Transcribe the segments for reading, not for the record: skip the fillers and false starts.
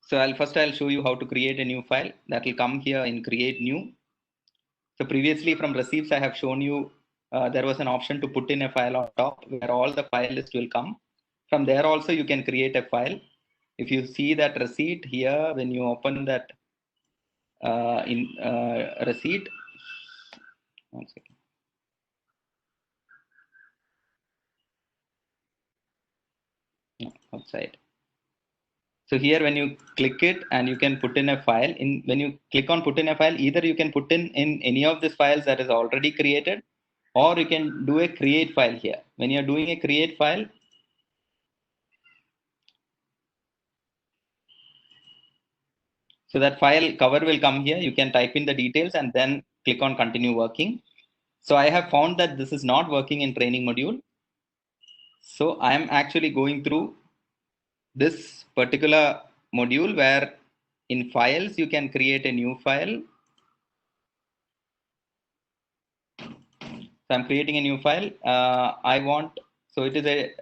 So I'll show you how to create a new file. That will come here in create new. So previously from receipts, I have shown you there was an option to put in a file on top where all the file list will come. From there also you can create a file. If you see that receipt here, when you open that in receipt, one second. No, outside. So here when you click it and you can put in a file, when you click on put in a file, either you can put in any of these files that is already created, or you can do a create file here. When you're doing a create file, so that file cover will come here. You can type in the details and then click on continue working. So I have found that this is not working in training module. So I am actually going through this particular module where in files you can create a new file. So I'm creating a new file. So it is a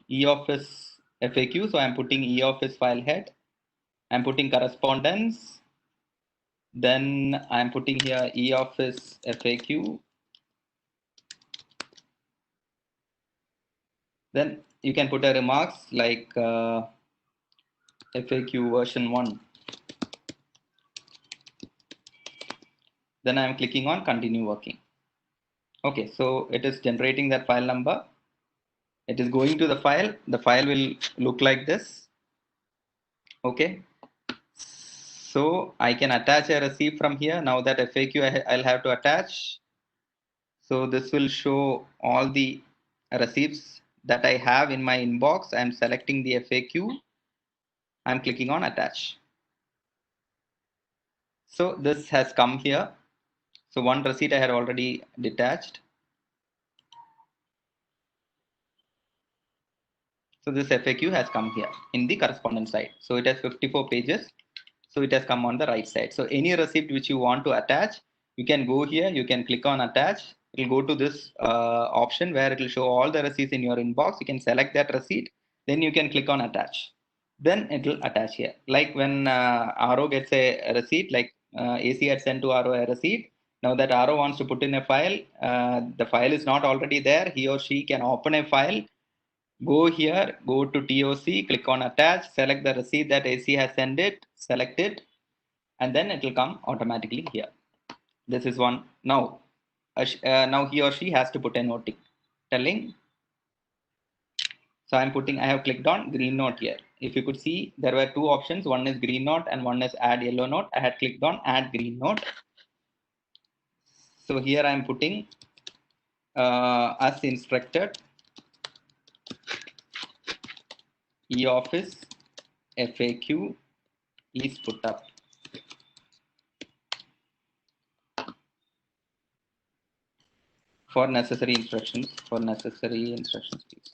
eOffice FAQ. So I'm putting eOffice file head. I'm putting correspondence. Then I'm putting here eOffice FAQ. Then you can put a remarks like FAQ version 1. Then I'm clicking on continue working. Okay, so it is generating that file number. It is going to the file. The file will look like this. Okay. So I can attach a receipt from here. Now that FAQ I'll have to attach. So this will show all the receipts that I have in my inbox. I'm selecting the FAQ. I'm clicking on attach. So this has come here. So one receipt I had already detached. So this FAQ has come here in the correspondence side. So it has 54 pages. So it has come on the right side. So any receipt which you want to attach, you can go here, you can click on attach. It will go to this option where it will show all the receipts in your inbox. You can select that receipt, then you can click on attach. Then it will attach here. Like when RO gets a receipt, like AC had sent to RO a receipt. Now that RO wants to put in a file, the file is not already there. He or she can open a file, go here, go to TOC, click on attach, select the receipt that AC has sent it, select it, and then it will come automatically here. This is one. Now he or she has to put a note telling. So I have clicked on green note here. If you could see, there were two options. One is green note and one is add yellow note. I had clicked on add green note. So here I am putting as instructed eOffice FAQ is put up. For necessary instructions, please.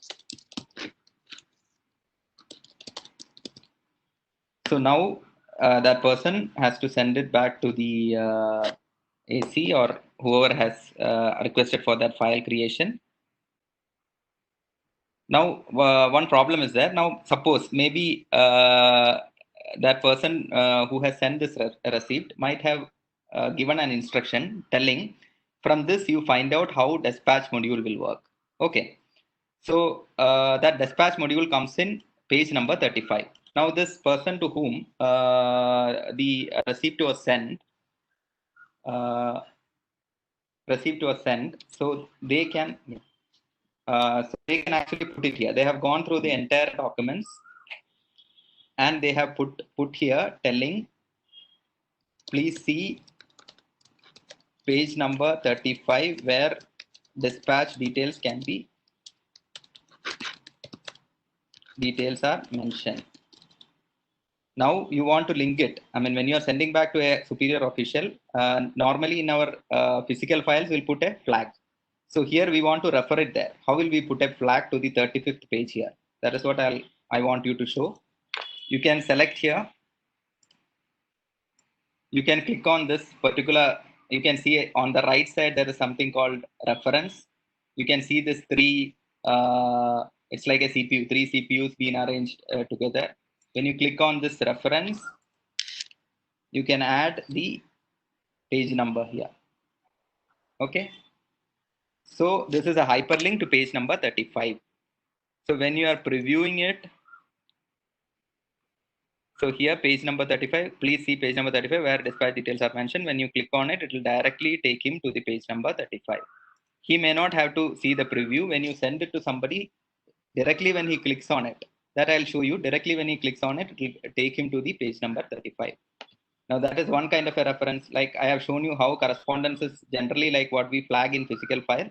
So now that person has to send it back to the AC or whoever has requested for that file creation. Now one problem is there. Now suppose maybe that person who has sent this receipt might have given an instruction telling, from this you find out how dispatch module will work. Okay. So that dispatch module comes in page number 35. Now this person to whom the receipt was sent, so they can actually put it here. They have gone through the entire documents and they have put here telling, please see page number 35 where dispatch details are mentioned. Now you want to link it. I mean, when you are sending back to a superior official, normally in our physical files, we'll put a flag. So here we want to refer it there. How will we put a flag to the 35th page here? That is what I want you to show. You can select here. You can click on this particular. You can see on the right side, there is something called reference. You can see this three, it's like a CPU, three CPUs being arranged together. When you click on this reference, you can add the page number here. Okay. So this is a hyperlink to page number 35. So when you are previewing it, so here page number 35, please see page number 35 where dispatch details are mentioned. When you click on it, it will directly take him to the page number 35. He may not have to see the preview. When you send it to somebody, directly when he clicks on it, that I'll show you, directly when he clicks on it, it will take him to the page number 35. Now that is one kind of a reference. Like I have shown you how correspondence is generally like what we flag in physical file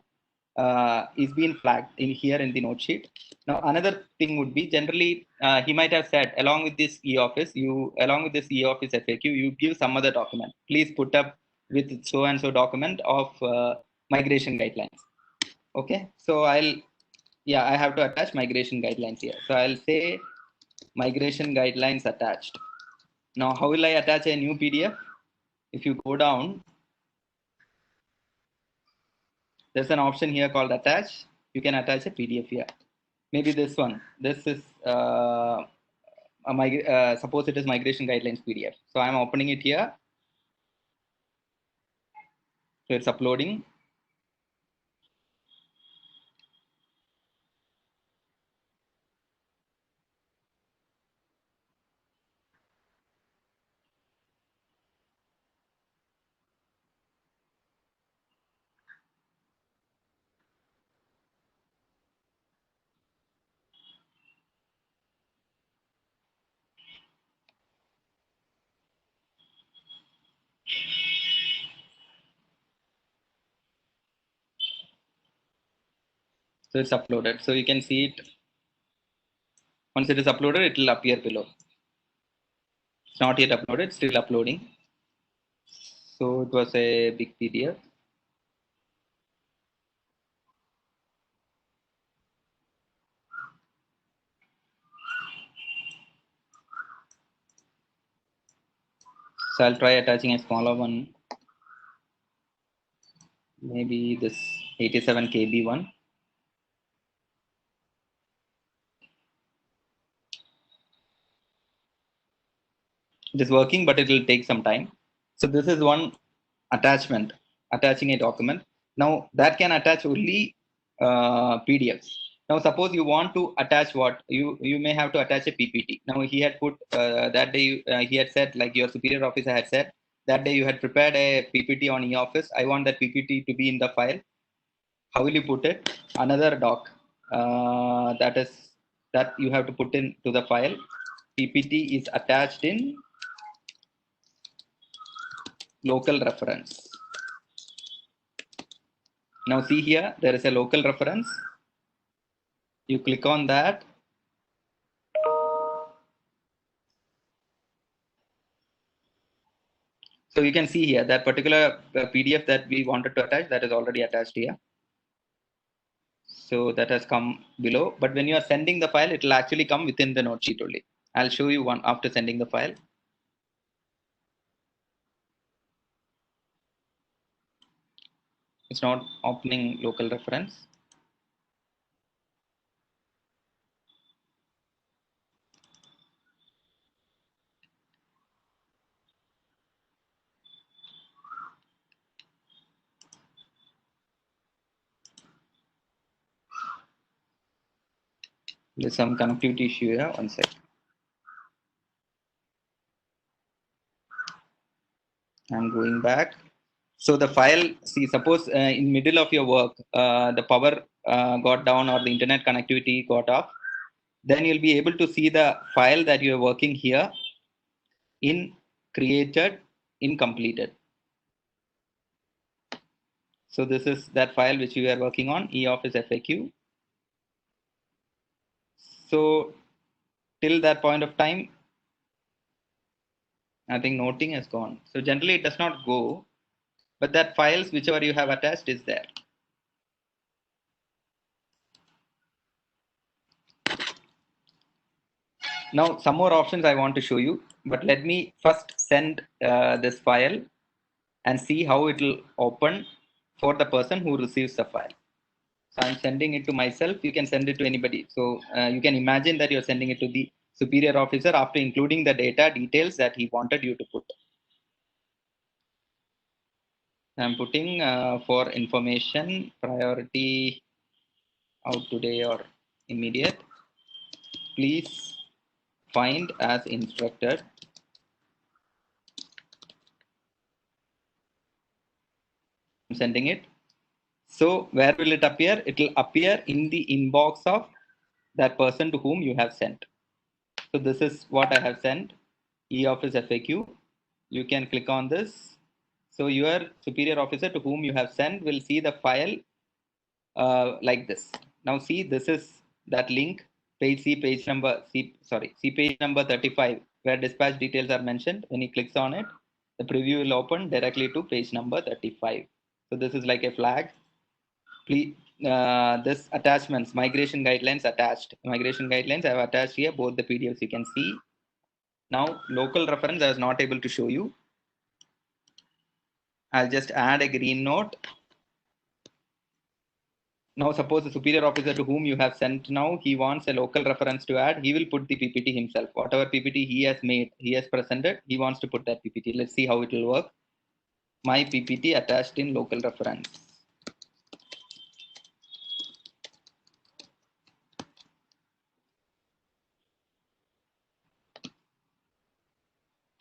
is being flagged in here in the note sheet. Now another thing would be generally he might have said along with this e-office, along with this e-office FAQ, you give some other document. Please put up with so and so document of migration guidelines. Okay, so I have to attach migration guidelines here. So I'll say migration guidelines attached. Now how will I attach a new PDF? If you go down, there's an option here called attach. You can attach a PDF here. Maybe this one. This is suppose it is migration guidelines PDF. So I'm opening it here. So it's uploading. So it's uploaded. So you can see it. Once it is uploaded, it will appear below. It's not yet uploaded, still uploading. So it was a big PDF. So I'll try attaching a smaller one. Maybe this 87 KB one. It is working, but it will take some time. So this is one attachment, attaching a document. Now that can attach only PDFs. Now suppose you want to attach what you may have to attach a PPT. Now he had put that day he had said, like your superior officer had said that day you had prepared a PPT on e-office. I want that PPT to be in the file. How will you put it? Another doc that you have to put into the file. PPT is attached in local reference. Now see here, there is a local reference. You click on that. So you can see here that particular PDF that we wanted to attach, that is already attached here. So that has come below. But when you are sending the file, it will actually come within the note sheet only. I'll show you one after sending the file. It's not opening local reference. There's some connectivity issue here. One second. I'm going back. So the file, see, suppose in middle of your work, the power got down or the internet connectivity got off. Then you'll be able to see the file that you're working here in created, in completed. So this is that file which we are working on, e-office FAQ. So till that point of time, I think noting has gone. So generally it does not go, but that files whichever you have attached is there. Now some more options I want to show you, but let me first send this file and see how it will open for the person who receives the file. So I'm sending it to myself. You can send it to anybody. So you can imagine that you're sending it to the superior officer after including the data details that he wanted you to put. I'm putting for information priority out today or immediate. Please find as instructed. I'm sending it. So where will it appear? It will appear in the inbox of that person to whom you have sent. So this is what I have sent, e-office FAQ. You can click on this. So your superior officer to whom you have sent will see the file like this. Now see, this is that link, see page number 35 where dispatch details are mentioned. When he clicks on it, the preview will open directly to page number 35. So this is like a flag. Please, this attachments, migration guidelines attached. Migration guidelines I have attached here, both the PDFs you can see. Now local reference I was not able to show you. I'll just add a green note. Now suppose the superior officer to whom you have sent now, he wants a local reference to add. He will put the PPT himself. Whatever PPT he has made, he has presented, he wants to put that PPT. Let's see how it will work. My PPT attached in local reference.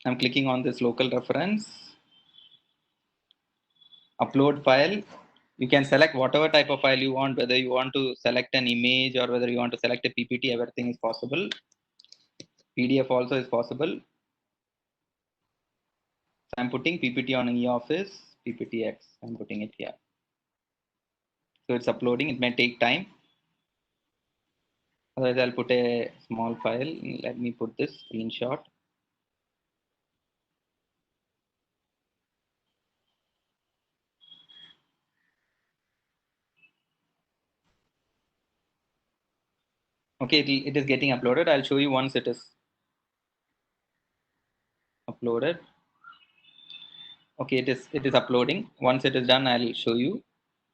I'm clicking on this local reference. Upload file. You can select whatever type of file you want, whether you want to select an image or whether you want to select a PPT, everything is possible. PDF also is possible. So I'm putting PPT on eOffice, PPTX. I'm putting it here. So it's uploading. It may take time. Otherwise, I'll put a small file. Let me put this screenshot. Okay, it is getting uploaded. I'll show you once it is uploaded. Okay, it is uploading. Once it is done, I'll show you.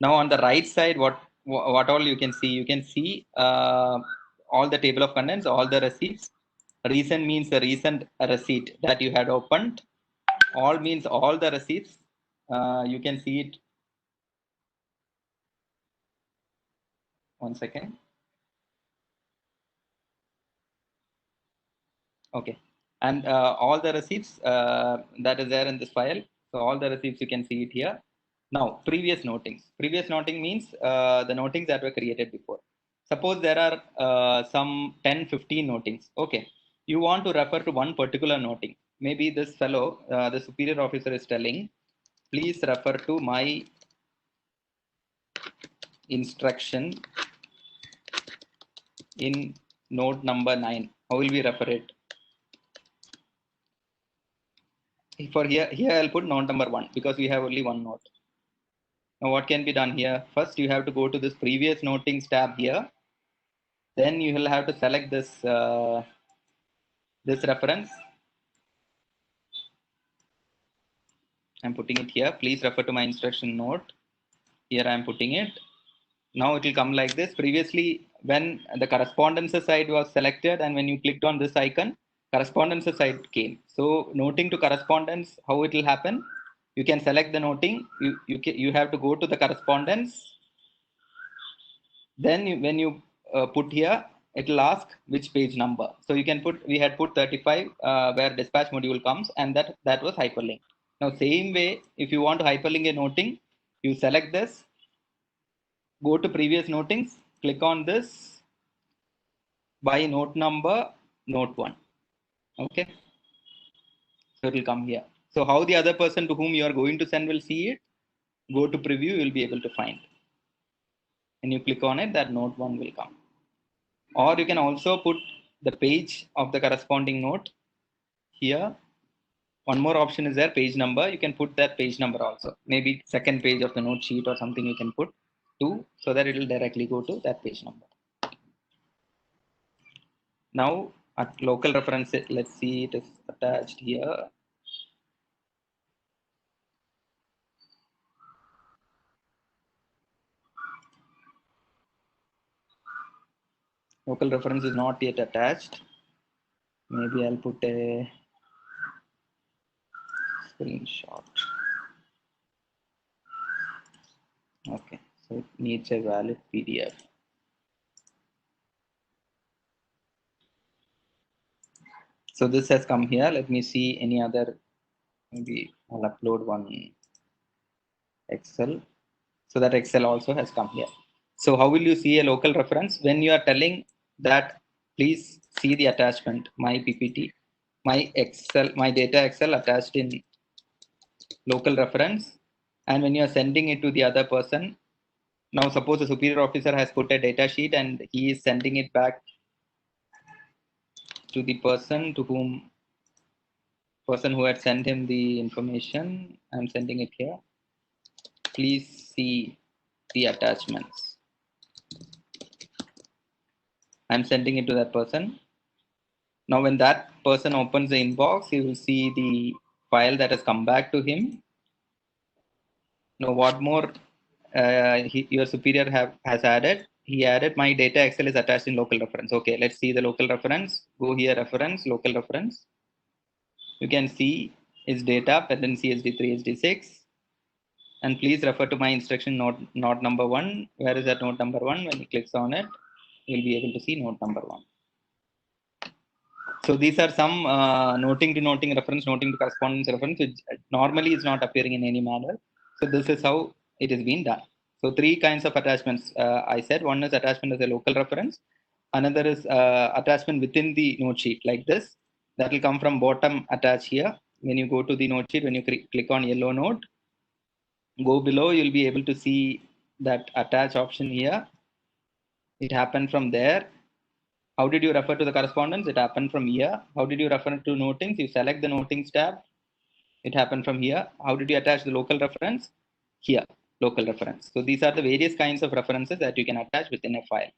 Now on the right side, what all you can see all the table of contents, all the receipts. Recent means the recent receipt that you had opened. All means all the receipts. You can see it. One second. Okay, and all the receipts that is there in this file. So all the receipts you can see it here. Now previous notings. Previous noting means the notings that were created before. Suppose there are some 10-15 notings. Okay, you want to refer to one particular noting. Maybe this fellow, the superior officer is telling, please refer to my instruction in note number 9. How will we refer it? For here I'll put note number 1 because we have only one note. Now what can be done here? First you have to go to this previous notings tab here. Then you will have to select this this reference. I'm putting it here. Please refer to my instruction note. Here I'm putting it. Now it will come like this. Previously when the correspondences side was selected and when you clicked on this icon, correspondences side came. So noting to correspondence, how it will happen? You can select the noting. You have to go to the correspondence. Then when you put here, it will ask which page number. So you can put, we had put 35 where dispatch module comes, and that was hyperlinked. Now same way, if you want to hyperlink a noting, you select this, go to previous notings, click on this by note number, note 1. Okay, so it will come here. So how the other person to whom you are going to send will see it? Go to preview, you will be able to find. And you click on it, that note 1 will come. Or you can also put the page of the corresponding note here. One more option is there, page number. You can put that page number also. Maybe second page of the note sheet or something you can put 2 so that it will directly go to that page number. Now at local reference, let's see, it is attached here. Local reference is not yet attached. Maybe I'll put a screenshot. Okay, so it needs a valid PDF. So this has come here. Let me see any other. Maybe I'll upload one Excel. So that Excel also has come here. So how will you see a local reference? When you are telling that, please see the attachment, my PPT, my Excel, my data Excel attached in local reference. And when you are sending it to the other person, now suppose the superior officer has put a data sheet and he is sending it back to the person who had sent him the information. I'm sending it here. Please see the attachments. I'm sending it to that person. Now, when that person opens the inbox, he will see the file that has come back to him. Now, what more your superior has added? He added my data Excel is attached in local reference. Okay, let's see the local reference. Go here, reference, local reference. You can see is data, pendant CSD3, SD6. And please refer to my instruction note number 1. Where is that note number 1? When he clicks on it, you'll be able to see note number 1. So these are some noting to noting reference, noting to correspondence reference, which normally is not appearing in any manner. So this is how it is being done. So three kinds of attachments I said. One is attachment as a local reference. Another is attachment within the note sheet like this. That will come from bottom attach here. When you go to the note sheet, when you click on yellow note, go below, you'll be able to see that attach option here. It happened from there. How did you refer to the correspondence? It happened from here. How did you refer to notings? You select the notings tab. It happened from here. How did you attach the local reference? Here, local reference. So these are the various kinds of references that you can attach within a file.